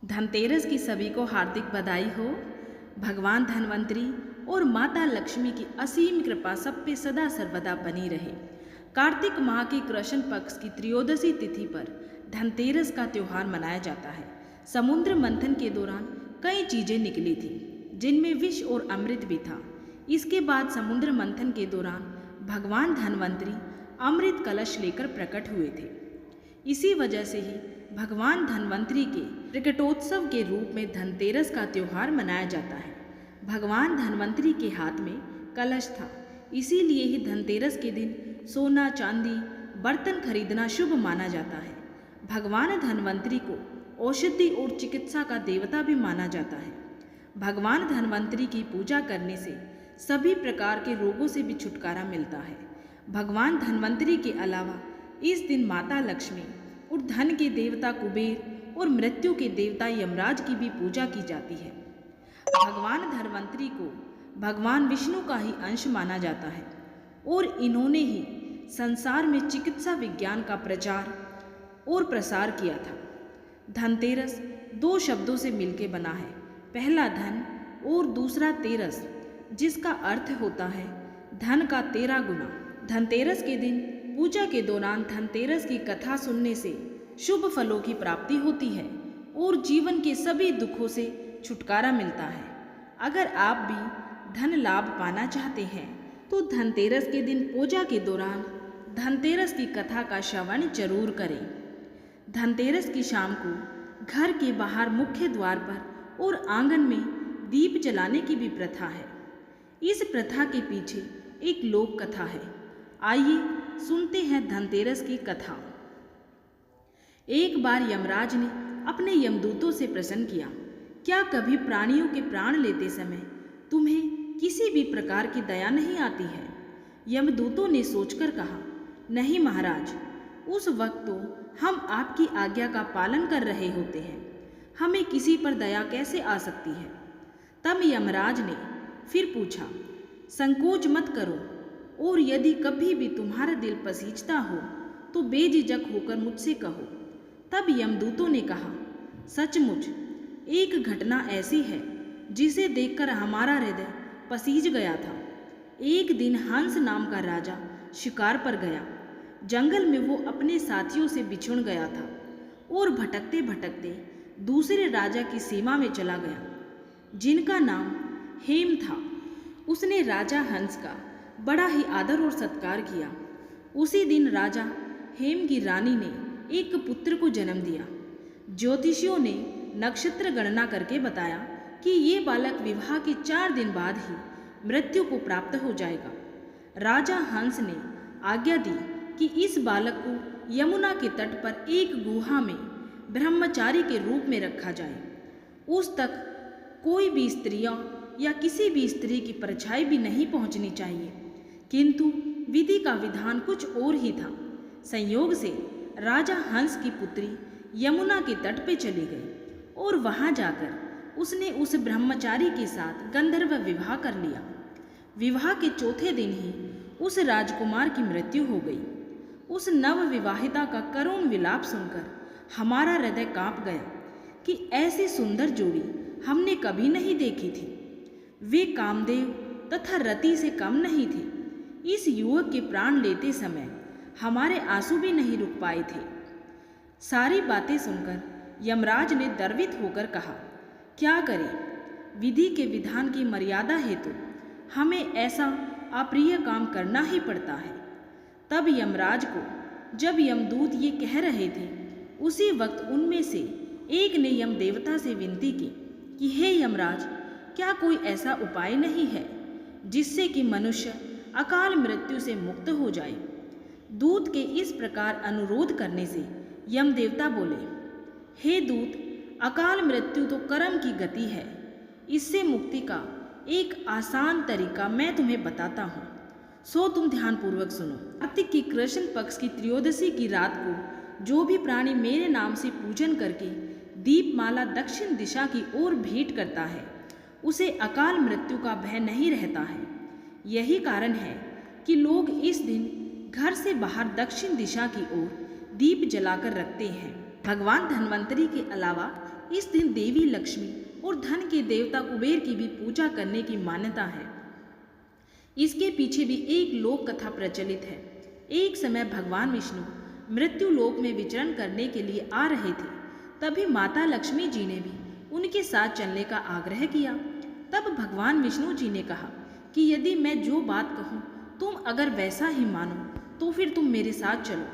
धनतेरस की सभी को हार्दिक बधाई हो। भगवान धन्वंतरी और माता लक्ष्मी की असीम कृपा सब पे सदा सर्वदा बनी रहे। कार्तिक माह के कृष्ण पक्ष की त्रयोदशी तिथि पर धनतेरस का त्यौहार मनाया जाता है। समुद्र मंथन के दौरान कई चीजें निकली थी, जिनमें विष और अमृत भी था। इसके बाद समुद्र मंथन के दौरान भगवान धन्वंतरी अमृत कलश लेकर प्रकट हुए थे। इसी वजह से ही भगवान धन्वंतरी के प्रकटोत्सव के रूप में धनतेरस का त्यौहार मनाया जाता है। भगवान धन्वंतरी के हाथ में कलश था, इसीलिए ही धनतेरस के दिन सोना चांदी बर्तन खरीदना शुभ माना जाता है। भगवान धन्वंतरी को औषधि और चिकित्सा का देवता भी माना जाता है। भगवान धन्वंतरी की पूजा करने से सभी प्रकार के रोगों से भी छुटकारा मिलता है। भगवान धन्वंतरी के अलावा इस दिन माता लक्ष्मी और धन के देवता कुबेर और मृत्यु के देवता यमराज की भी पूजा की जाती है। भगवान धन्वंतरी को भगवान विष्णु का ही अंश माना जाता है और इन्होंने ही संसार में चिकित्सा विज्ञान का प्रचार और प्रसार किया था। धनतेरस दो शब्दों से मिलकर बना है, पहला धन और दूसरा तेरस, जिसका अर्थ होता है धन का 13 गुना। धनतेरस के दिन पूजा के दौरान धनतेरस की कथा सुनने से शुभ फलों की प्राप्ति होती है और जीवन के सभी दुखों से छुटकारा मिलता है। अगर आप भी धन लाभ पाना चाहते हैं तो धनतेरस के दिन पूजा के दौरान धनतेरस की कथा का श्रवण जरूर करें। धनतेरस की शाम को घर के बाहर मुख्य द्वार पर और आंगन में दीप जलाने की भी प्रथा है। इस प्रथा के पीछे एक लोक कथा है। आइए सुनते हैं धनतेरस की कथा। एक बार यमराज ने अपने यमदूतों से प्रश्न किया, क्या कभी प्राणियों के प्राण लेते समय तुम्हें किसी भी प्रकार की दया नहीं आती है? यमदूतों ने सोचकर कहा, नहीं महाराज, उस वक्त तो हम आपकी आज्ञा का पालन कर रहे होते हैं, हमें किसी पर दया कैसे आ सकती है? तब यमराज ने फिर पूछा, संकोच मत करो और यदि कभी भी तुम्हारा दिल पसीजता हो तो बेझिझक होकर मुझसे कहो। तब यमदूतों ने कहा, सचमुच एक घटना ऐसी है जिसे देखकर हमारा हृदय पसीज गया था। एक दिन हंस नाम का राजा शिकार पर गया। जंगल में वो अपने साथियों से बिछुड़ गया था और भटकते भटकते दूसरे राजा की सीमा में चला गया, जिनका नाम हेम था। उसने राजा हंस का बड़ा ही आदर और सत्कार किया। उसी दिन राजा हेम की रानी ने एक पुत्र को जन्म दिया। ज्योतिषियों ने नक्षत्र गणना करके बताया कि ये बालक विवाह के 4 दिन बाद ही मृत्यु को प्राप्त हो जाएगा। राजा हंस ने आज्ञा दी कि इस बालक को यमुना के तट पर एक गुहा में ब्रह्मचारी के रूप में रखा जाए। उस तक कोई भी स्त्रियां या किसी भी स्त्री की परछाई भी नहीं पहुंचनी चाहिए। किंतु विधि का विधान कुछ और ही था। संयोग से राजा हंस की पुत्री यमुना के तट पे चली गई और वहां जाकर उसने उस ब्रह्मचारी के साथ गंधर्व विवाह कर लिया। विवाह के चौथे दिन ही उस राजकुमार की मृत्यु हो गई। उस नव विवाहिता का करुण विलाप सुनकर हमारा हृदय कांप गया कि ऐसी सुंदर जोड़ी हमने कभी नहीं देखी थी। वे कामदेव तथा रति से कम नहीं थे। इस युवक के प्राण लेते समय हमारे आंसू भी नहीं रुक पाए थे। सारी बातें सुनकर यमराज ने गर्वित होकर कहा, क्या करें, विधि के विधान की मर्यादा हेतु हमें ऐसा अप्रिय काम करना ही पड़ता है। तब यमराज को जब यमदूत ये कह रहे थे, उसी वक्त उनमें से एक ने यम देवता से विनती की कि हे यमराज, क्या कोई ऐसा उपाय नहीं है जिससे कि मनुष्य अकाल मृत्यु से मुक्त हो जाए? दूत के इस प्रकार अनुरोध करने से यम देवता बोले, हे दूत, अकाल मृत्यु तो कर्म की गति है। इससे मुक्ति का एक आसान तरीका मैं तुम्हें बताता हूँ, सो तुम ध्यानपूर्वक सुनो। कार्तिक की कृष्ण पक्ष की त्रयोदशी की रात को जो भी प्राणी मेरे नाम से पूजन करके दीपमाला दक्षिण दिशा की ओर भेंट करता है, उसे अकाल मृत्यु का भय नहीं रहता है। यही कारण है कि लोग इस दिन घर से बाहर दक्षिण दिशा की ओर दीप जलाकर रखते हैं। भगवान धन्वंतरी के अलावा इस दिन देवी लक्ष्मी और धन के देवता कुबेर की भी पूजा करने की मान्यता है। इसके पीछे भी एक लोक कथा प्रचलित है। एक समय भगवान विष्णु मृत्यु लोक में विचरण करने के लिए आ रहे थे। तभी माता लक्ष्मी जी ने भी उनके साथ चलने का आग्रह किया। तब भगवान विष्णु जी ने कहा कि यदि मैं जो बात कहूँ तुम अगर वैसा ही मानो तो फिर तुम मेरे साथ चलो।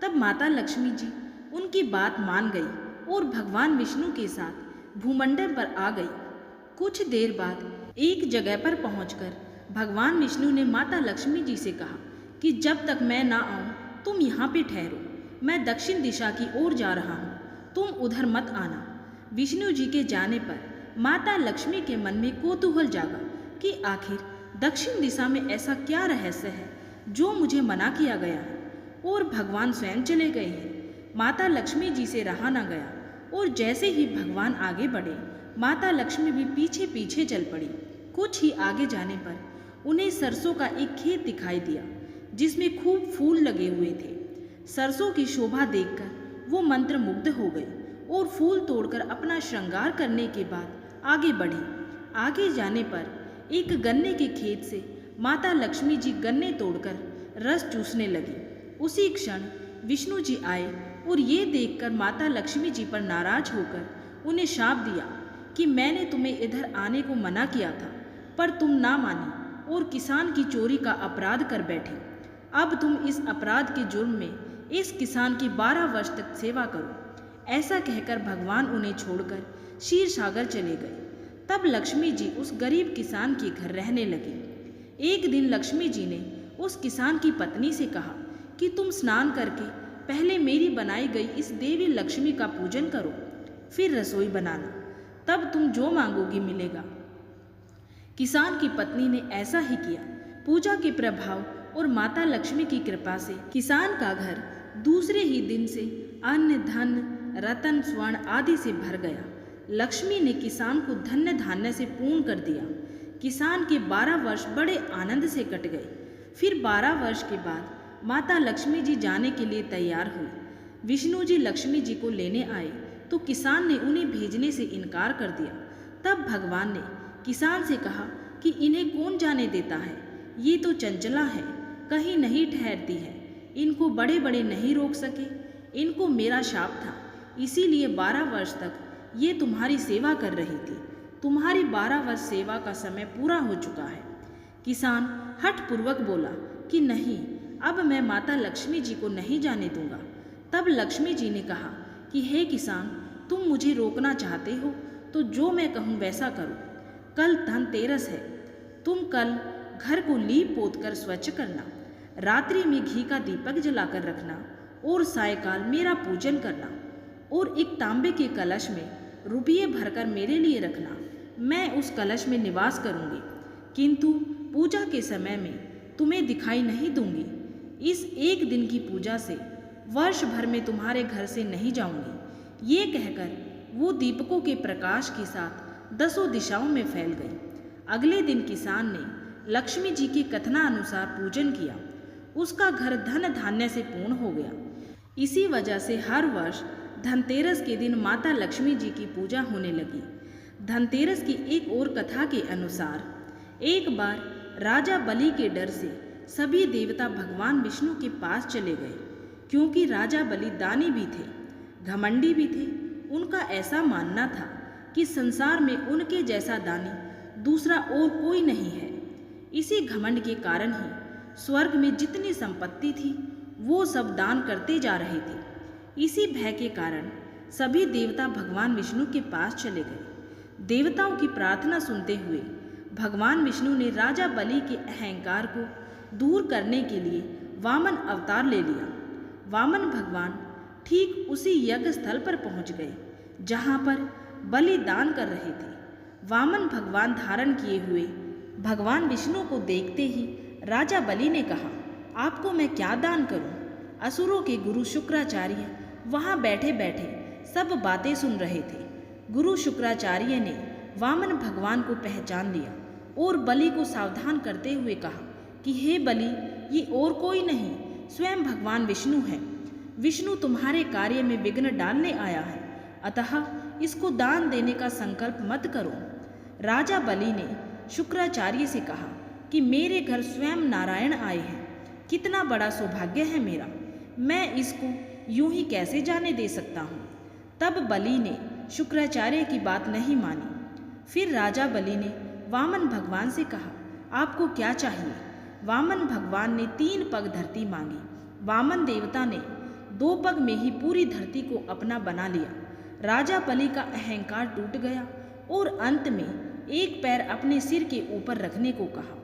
तब माता लक्ष्मी जी उनकी बात मान गई और भगवान विष्णु के साथ भूमंडल पर आ गई। कुछ देर बाद एक जगह पर पहुंचकर भगवान विष्णु ने माता लक्ष्मी जी से कहा कि जब तक मैं ना आऊं तुम यहाँ पे ठहरो, मैं दक्षिण दिशा की ओर जा रहा हूँ, तुम उधर मत आना। विष्णु जी के जाने पर माता लक्ष्मी के मन में कौतूहल जागा कि आखिर दक्षिण दिशा में ऐसा क्या रहस्य है जो मुझे मना किया गया है, और भगवान स्वयं चले गए हैं। माता लक्ष्मी जी से रहा न गया और जैसे ही भगवान आगे बढ़े माता लक्ष्मी भी पीछे पीछे चल पड़ी। कुछ ही आगे जाने पर उन्हें सरसों का एक खेत दिखाई दिया जिसमें खूब फूल लगे हुए थे। सरसों की शोभा देखकर वो मंत्रमुग्ध हो गई और फूल तोड़कर अपना श्रृंगार करने के बाद आगे बढ़ी। आगे जाने पर एक गन्ने के खेत से माता लक्ष्मी जी गन्ने तोड़कर रस चूसने लगी। उसी क्षण विष्णु जी आए और ये देखकर माता लक्ष्मी जी पर नाराज होकर उन्हें शाप दिया कि मैंने तुम्हें इधर आने को मना किया था पर तुम ना मानी और किसान की चोरी का अपराध कर बैठे। अब तुम इस अपराध के जुर्म में इस किसान की 12 वर्ष तक सेवा करो। ऐसा कहकर भगवान उन्हें छोड़कर क्षीर सागर चले गए। तब लक्ष्मी जी उस गरीब किसान के घर रहने लगी। एक दिन लक्ष्मी जी ने उस किसान की पत्नी से कहा कि तुम स्नान करके पहले मेरी बनाई गई इस देवी लक्ष्मी का पूजन करो, फिर रसोई बनाना, तब तुम जो मांगोगी मिलेगा। किसान की पत्नी ने ऐसा ही किया। पूजा के प्रभाव और माता लक्ष्मी की कृपा से किसान का घर दूसरे ही दिन से अन्न धन रतन स्वर्ण आदि से भर गया। लक्ष्मी ने किसान को धन्य धान्य से पूर्ण कर दिया। किसान के 12 वर्ष बड़े आनंद से कट गए। फिर 12 वर्ष के बाद माता लक्ष्मी जी जाने के लिए तैयार हुई। विष्णु जी लक्ष्मी जी को लेने आए तो किसान ने उन्हें भेजने से इनकार कर दिया। तब भगवान ने किसान से कहा कि इन्हें कौन जाने देता है, ये तो चंचला है, कहीं नहीं ठहरती है, इनको बड़े बड़े नहीं रोक सके। इनको मेरा शाप था, इसीलिए 12 वर्ष तक ये तुम्हारी सेवा कर रही थी। तुम्हारी 12 वर्ष सेवा का समय पूरा हो चुका है। किसान हठपूर्वक बोला कि नहीं, अब मैं माता लक्ष्मी जी को नहीं जाने दूंगा। तब लक्ष्मी जी ने कहा कि हे किसान, तुम मुझे रोकना चाहते हो तो जो मैं कहूँ वैसा करो। कल धनतेरस है, तुम कल घर को लीप पोत कर स्वच्छ करना, रात्रि में घी का दीपक जलाकर रखना और सायकाल मेरा पूजन करना और एक तांबे के कलश में रुपये भरकर मेरे लिए रखना। मैं उस कलश में निवास करूंगी, किंतु पूजा के समय में तुम्हें दिखाई नहीं दूंगी। इस एक दिन की पूजा से वर्ष भर में तुम्हारे घर से नहीं जाऊंगी। ये कहकर वो दीपकों के प्रकाश के साथ 10 दिशाओं में फैल गई। अगले दिन किसान ने लक्ष्मी जी के कथनानुसार पूजन किया। उसका घर धन धान्य से पूर्ण हो गया। इसी वजह से हर वर्ष धनतेरस के दिन माता लक्ष्मी जी की पूजा होने लगी। धनतेरस की एक और कथा के अनुसार एक बार राजा बलि के डर से सभी देवता भगवान विष्णु के पास चले गए, क्योंकि राजा बलि दानी भी थे, घमंडी भी थे। उनका ऐसा मानना था कि संसार में उनके जैसा दानी दूसरा और कोई नहीं है। इसी घमंड के कारण ही स्वर्ग में जितनी संपत्ति थी वो सब दान करते जा रहे थे। इसी भय के कारण सभी देवता भगवान विष्णु के पास चले गए। देवताओं की प्रार्थना सुनते हुए भगवान विष्णु ने राजा बलि के अहंकार को दूर करने के लिए वामन अवतार ले लिया। वामन भगवान ठीक उसी यज्ञ स्थल पर पहुंच गए जहां पर बलि दान कर रहे थे। वामन भगवान धारण किए हुए भगवान विष्णु को देखते ही राजा बलि ने कहा, आपको मैं क्या दान करूं? असुरों के गुरु शुक्राचार्य वहां बैठे बैठे सब बातें सुन रहे थे। गुरु शुक्राचार्य ने वामन भगवान को पहचान लिया और बलि को सावधान करते हुए कहा कि हे बलि, ये और कोई नहीं, स्वयं भगवान विष्णु है। विष्णु तुम्हारे कार्य में विघ्न डालने आया है, अतः इसको दान देने का संकल्प मत करो। राजा बलि ने शुक्राचार्य से कहा कि मेरे घर स्वयं नारायण आए हैं, कितना बड़ा सौभाग्य है मेरा, मैं इसको यूं ही कैसे जाने दे सकता हूँ। तब बलि ने शुक्राचार्य की बात नहीं मानी। फिर राजा बलि ने वामन भगवान से कहा, आपको क्या चाहिए? वामन भगवान ने 3 पग धरती मांगी। वामन देवता ने 2 पग में ही पूरी धरती को अपना बना लिया। राजा बलि का अहंकार टूट गया और अंत में एक पैर अपने सिर के ऊपर रखने को कहा।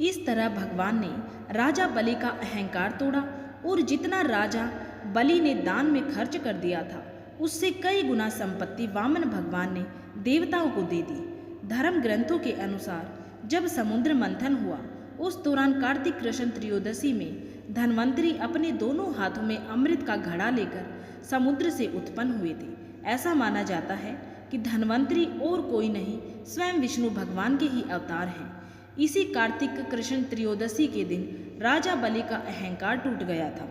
इस तरह भगवान ने राजा बलि का अहंकार तोड़ा और जितना राजा बलि ने दान में खर्च कर दिया था उससे कई गुना संपत्ति वामन भगवान ने देवताओं को दे दी। धर्म ग्रंथों के अनुसार जब समुद्र मंथन हुआ उस दौरान कार्तिक कृष्ण त्रयोदशी में धन्वंतरी अपने दोनों हाथों में अमृत का घड़ा लेकर समुद्र से उत्पन्न हुए थे। ऐसा माना जाता है कि धन्वंतरी और कोई नहीं, स्वयं विष्णु भगवान के ही अवतार हैं। इसी कार्तिक कृष्ण त्रयोदशी के दिन राजा बलि का अहंकार टूट गया था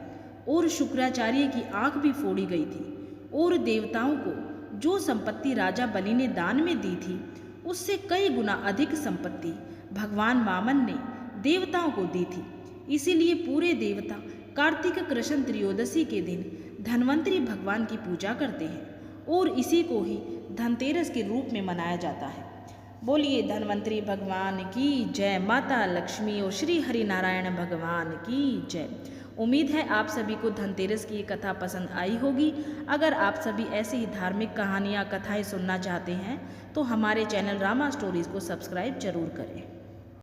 और शुक्राचार्य की आंख भी फोड़ी गई थी और देवताओं को जो संपत्ति राजा बलि ने दान में दी थी उससे कई गुना अधिक संपत्ति भगवान वामन ने देवताओं को दी थी। इसीलिए पूरे देवता कार्तिक कृष्ण त्रयोदशी के दिन धन्वंतरी भगवान की पूजा करते हैं और इसी को ही धनतेरस के रूप में मनाया जाता है। बोलिए धन्वंतरी भगवान की जय, माता लक्ष्मी और श्री हरि नारायण भगवान की जय। उम्मीद है आप सभी को धनतेरस की ये कथा पसंद आई होगी। अगर आप सभी ऐसी ही धार्मिक कहानियाँ कथाएं सुनना चाहते हैं तो हमारे चैनल रामा स्टोरीज को सब्सक्राइब जरूर करें।